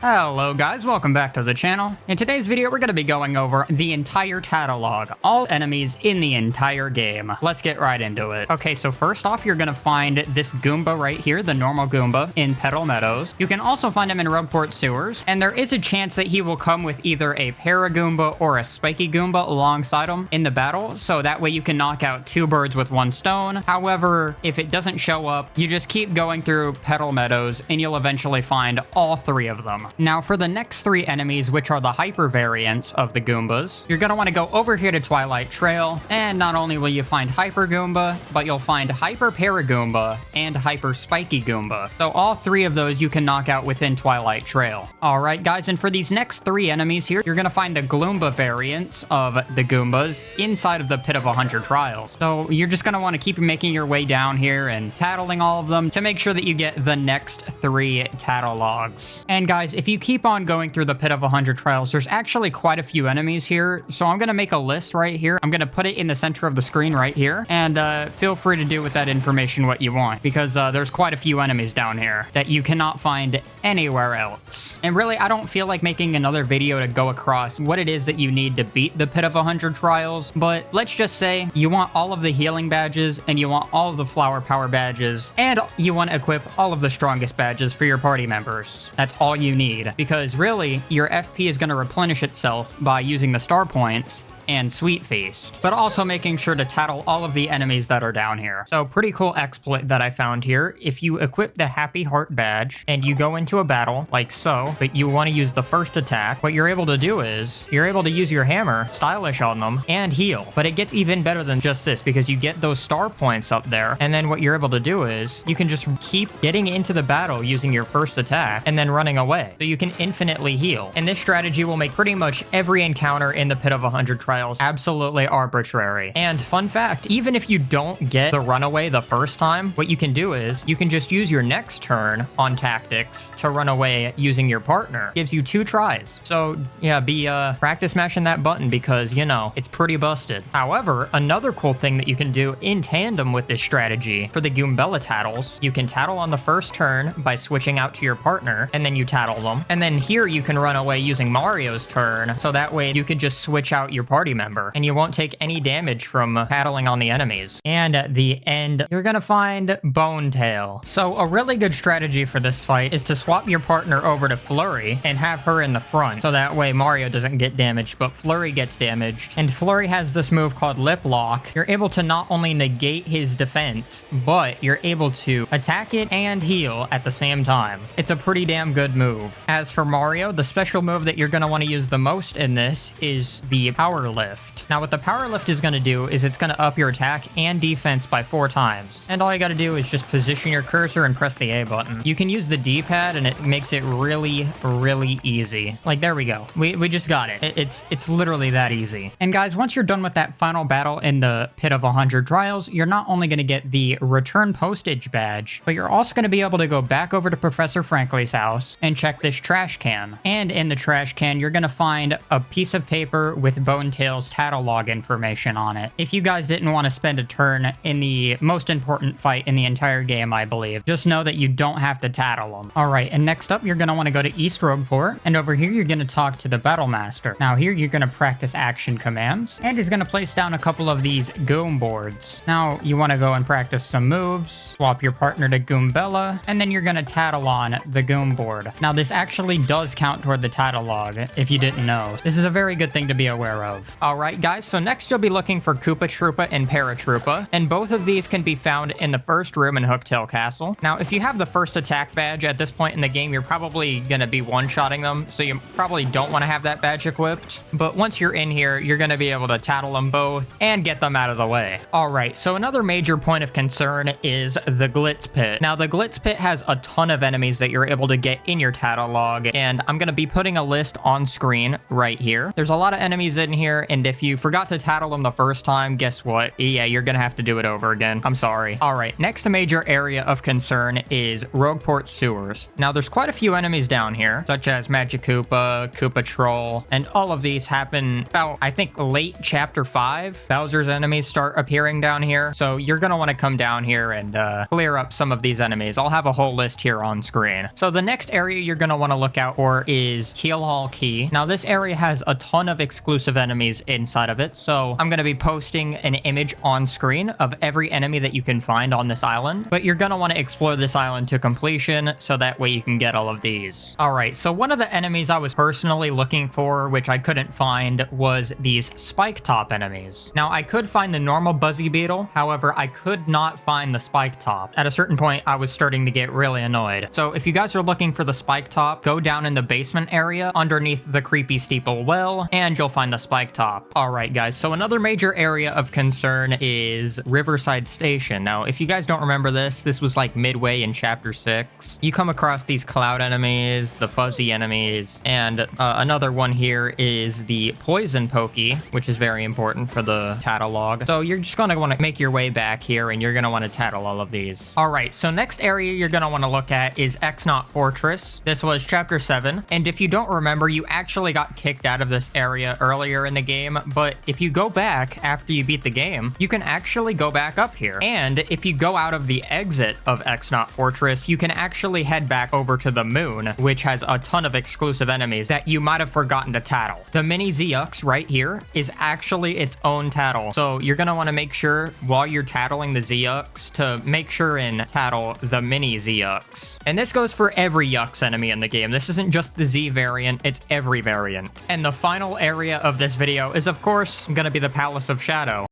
Hello guys, welcome back to the channel. In today's video, we're going to be going over the entire catalog, all enemies in the entire game. Let's get right into it. Okay, so first off, you're going to find this Goomba right here, the normal Goomba, in Petal Meadows. You can also find him in Rugport Sewers, and there is a chance that he will come with either a Para-Goomba or a Spiky Goomba alongside him in the battle, so that way you can knock out two birds with one stone. However, if it doesn't show up, you just keep going through Petal Meadows, and you'll eventually find all three of them. Now, for the next three enemies, which are the hyper variants of the Goombas, you're going to want to go over here to Twilight Trail, and not only will you find Hyper Goomba, but you'll find Hyper Para-Goomba and Hyper Spiky Goomba. So all three of those you can knock out within Twilight Trail. Alright guys, and for these next three enemies here, you're going to find the Gloomba variants of the Goombas inside of the Pit of 100 Trials. So you're just going to want to keep making your way down here and tattling all of them to make sure that you get the next three tattle logs. And guys, if you keep on going through the Pit of 100 Trials, there's actually quite a few enemies here, so I'm going to make a list right here. I'm going to put it in the center of the screen right here, and feel free to do with that information what you want, because there's quite a few enemies down here that you cannot find anywhere else. And really, I don't feel like making another video to go across what it is that you need to beat the Pit of 100 Trials, but let's just say you want all of the healing badges, and you want all of the flower power badges, and you want to equip all of the strongest badges for your party members. That's all you need, because really, your FP is going to replenish itself by using the star points and Sweet Feast, but also making sure to tattle all of the enemies that are down here. So pretty cool exploit that I found here. If you equip the Happy Heart badge and you go into a battle like so, but you want to use the first attack, what you're able to do is you're able to use your hammer, stylish on them, and heal. But it gets even better than just this, because you get those star points up there, and then what you're able to do is you can just keep getting into the battle using your first attack and then running away. So you can infinitely heal. And this strategy will make pretty much every encounter in the Pit of 100 Trials absolutely arbitrary. And fun fact, even if you don't get the runaway the first time, what you can do is you can just use your next turn on tactics to run away using your partner. Gives you 2 tries. So yeah, practice mashing that button, because you know, it's pretty busted. However, another cool thing that you can do in tandem with this strategy for the Goombella tattles, you can tattle on the first turn by switching out to your partner, and then you tattle them. And then here you can run away using Mario's turn, so that way you can just switch out your party member, and you won't take any damage from tattling on the enemies. And at the end, you're gonna find Bone Tail. So a really good strategy for this fight is to swap your partner over to Flurry and have her in the front, so that way Mario doesn't get damaged, but Flurry gets damaged. And Flurry has this move called Lip Lock. You're able to not only negate his defense, but you're able to attack it and heal at the same time. It's a pretty damn good move. As for Mario, the special move that you're gonna want to use the most in this is the Power Lift. Now what the Power Lift is going to do is it's going to up your attack and defense by 4 times. And all you got to do is just position your cursor and press the A button. You can use the D-pad, and it makes it really, really easy. Like, there we go. We just got it. It's literally that easy. And guys, once you're done with that final battle in the Pit of 100 Trials, you're not only going to get the Return Postage badge, but you're also going to be able to go back over to Professor Frankly's house and check this trash can. And in the trash can, you're going to find a piece of paper with Bone Tail's tattle log information on it. If you guys didn't want to spend a turn in the most important fight in the entire game, I believe, just know that you don't have to tattle them. Alright, and next up, you're going to want to go to East Rugport, and over here you're going to talk to the Battle Master. Now here you're going to practice action commands, and he's going to place down a couple of these Goom boards. Now you want to go and practice some moves, swap your partner to Goombella, and then you're going to tattle on the Goom board. Now this actually does count toward the tattle log, if you didn't know. This is a very good thing to be aware of. Alright guys, so next you'll be looking for Koopa Troopa and Paratroopa, and both of these can be found in the first room in Hooktail Castle. Now if you have the first attack badge at this point in the game, you're probably gonna be one-shotting them, so you probably don't want to have that badge equipped. But once you're in here, you're gonna be able to tattle them both and get them out of the way. Alright, so another major point of concern is the Glitz Pit. Now the Glitz Pit has a ton of enemies that you're able to get in your tattle log, and I'm gonna be putting a list on screen right here. There's a lot of enemies in here, here, and if you forgot to tattle them the first time, guess what? Yeah, you're gonna have to do it over again. I'm sorry. All right, next major area of concern is Rogueport Sewers. Now, there's quite a few enemies down here, such as Magic Koopa, Koopa Troll, and all of these happen about, I think, late Chapter 5. Bowser's enemies start appearing down here, so you're gonna want to come down here and clear up some of these enemies. I'll have a whole list here on screen. So the next area you're gonna want to look out for is Keelhaul Key. Now, this area has a ton of exclusive enemies inside of it, so I'm gonna be posting an image on screen of every enemy that you can find on this island, but you're gonna want to explore this island to completion, so that way you can get all of these. All right, so one of the enemies I was personally looking for, which I couldn't find, was these spike top enemies. Now, I could find the normal Buzzy Beetle, however, I could not find the spike top. At a certain point, I was starting to get really annoyed. So if you guys are looking for the spike top, go down in the basement area underneath the creepy steeple well, and you'll find the spike top. All right, guys, so another major area of concern is Riverside Station. Now, if you guys don't remember this was like midway in Chapter 6. You come across these cloud enemies, the fuzzy enemies, and another one here is the poison pokey, which is very important for the tattle log. So you're just gonna want to make your way back here, and you're gonna want to tattle all of these. All right, so next area you're gonna want to look at is X-Knot Fortress. This was Chapter 7, and if you don't remember, you actually got kicked out of this area earlier in the game, but if you go back after you beat the game, you can actually go back up here. And if you go out of the exit of X-Knot Fortress, you can actually head back over to the moon, which has a ton of exclusive enemies that you might have forgotten to tattle. The mini Zeuks right here is actually its own tattle. So you're gonna want to make sure while you're tattling the Zeuks to make sure and tattle the mini Zeuks. And this goes for every Yuks enemy in the game. This isn't just the Z variant, it's every variant. And the final area of this video is, of course, gonna be the Palace of Shadow.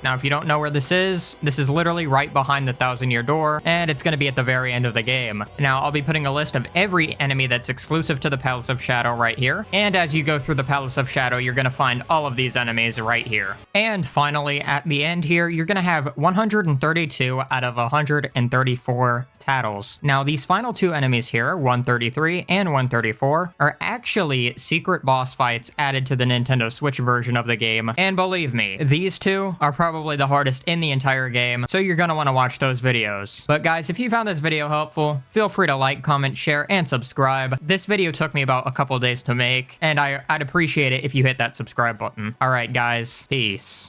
Now, if you don't know where this is literally right behind the 1,000-year door, and it's going to be at the very end of the game. Now, I'll be putting a list of every enemy that's exclusive to the Palace of Shadow right here, and as you go through the Palace of Shadow, you're going to find all of these enemies right here. And finally, at the end here, you're going to have 132 out of 134 tattles. Now, these final two enemies here, 133 and 134, are actually secret boss fights added to the Nintendo Switch version of the game, and believe me, these two are probably the hardest in the entire game, so you're gonna want to watch those videos. But guys, if you found this video helpful, feel free to like, comment, share, and subscribe. This video took me about a couple days to make, and I'd appreciate it if you hit that subscribe button. Alright guys, peace.